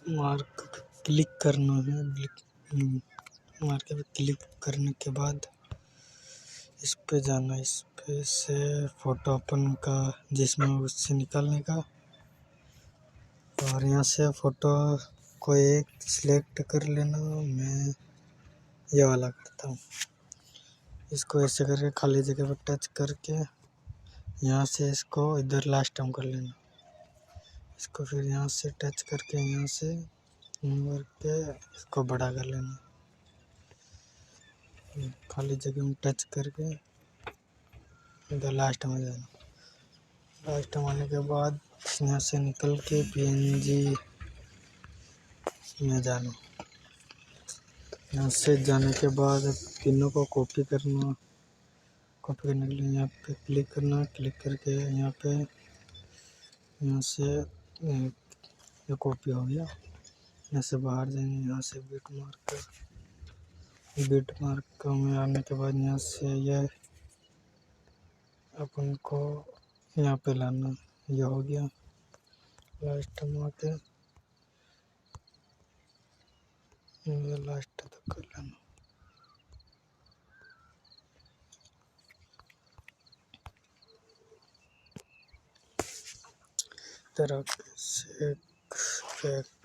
Mark पे click करना है। मार्क पे क्लिक करने के बाद इस पे जाना, इस पे से फ़ोटो अपन का जिसमें उससे निकालने का, और यहाँ से फ़ोटो को एक सिलेक्ट कर लेना। मैं ये वाला करता हूँ। इसको ऐसे करके खाली जगह पर टच करके यहाँ से इसको इधर लास्ट टाइम कर लेना। इसको फिर यहाँ से टच करके यहाँ से करके इसको बड़ा कर लेना। खाली जगह में टच करके इधर लास्ट में जाना। लास्ट में आने के बाद यहाँ से निकल के PNG में जाना। यहाँ से जाने के बाद तीनों को कॉपी करना। कॉपी करने के लिए यहाँ पे क्लिक करना। क्लिक करके यहाँ पे यहाँ से ये कॉपी हो गया। यहाँ से बाहर जाएंगे, यहाँ से बिट मार्क में आने के बाद यहाँ से ये अपन को यहाँ पे लाना। ये हो गया। लास्ट में आके ये लास्ट तक कर लेना। तरह से इफेक्ट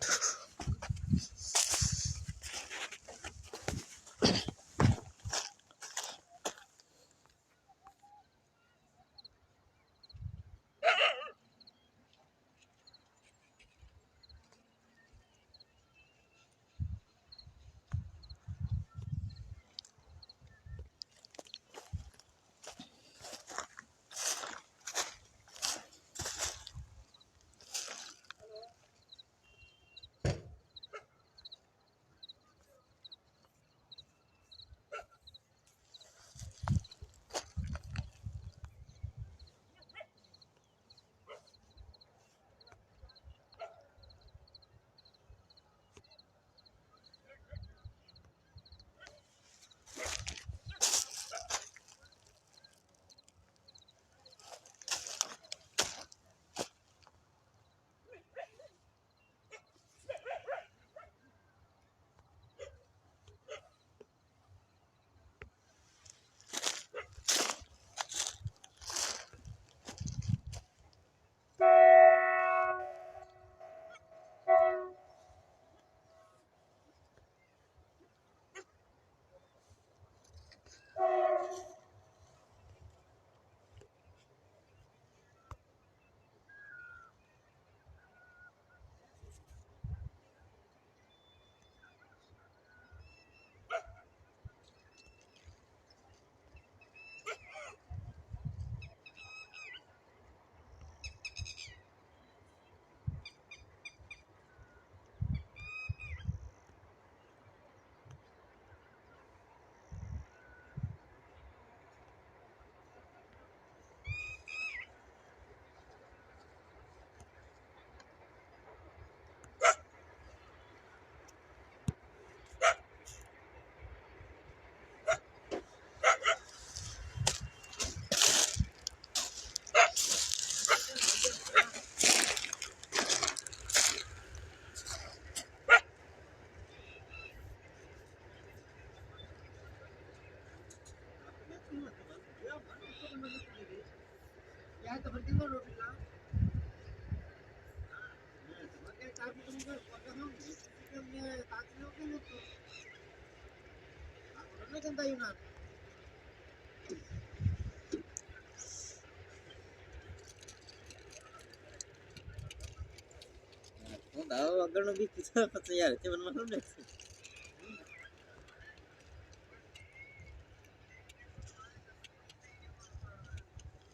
આગળનો બી પછી યાર તે મને ને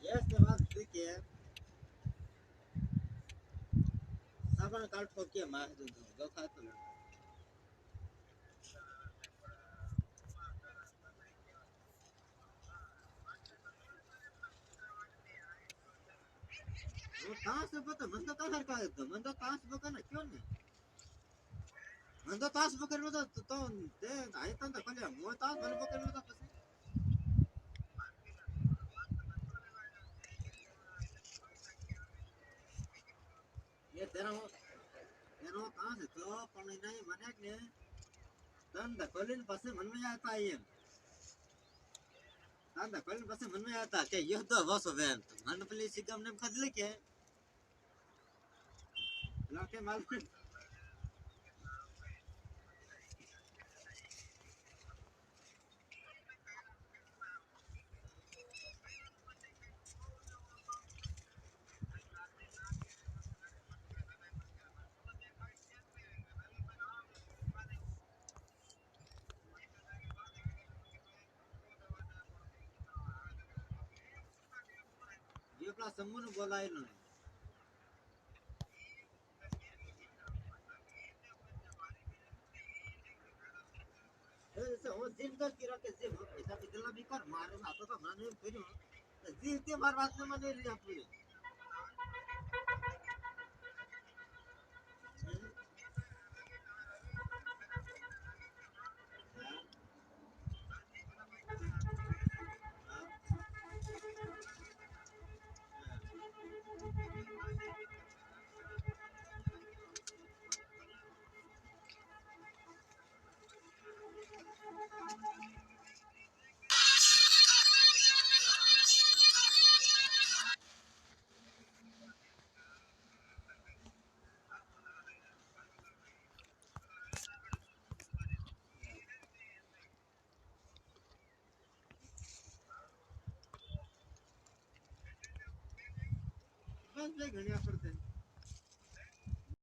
યસ તે વાત કે સાબણ કાઢો કે માર દો ગખાતો वो तास पता मन तो तास का एकदम मन तो तास बका ना क्यों नहीं मन तो तास बकर में तो दे आए तो कल वो तास मन बकर में तो ये तेरा वो तास પાસે તો પણ નહીં મને કે ધંધા ખોલીને પછી મનમાં આવતા એમ ધંધા ખોલીને પછી મનમાં આવતા કે યો તો વસો બેન મને પેલી સિગમ ને ખદલી કે લાકે માલ ये अपना समूह ने बोला इन्होंने ऐसे हो दिन कर की रखे जे पैसा के दिला भी कर मारे ना तो माने फिर जी ते मार बात में मने लिया पूरी बस ले घणिया करते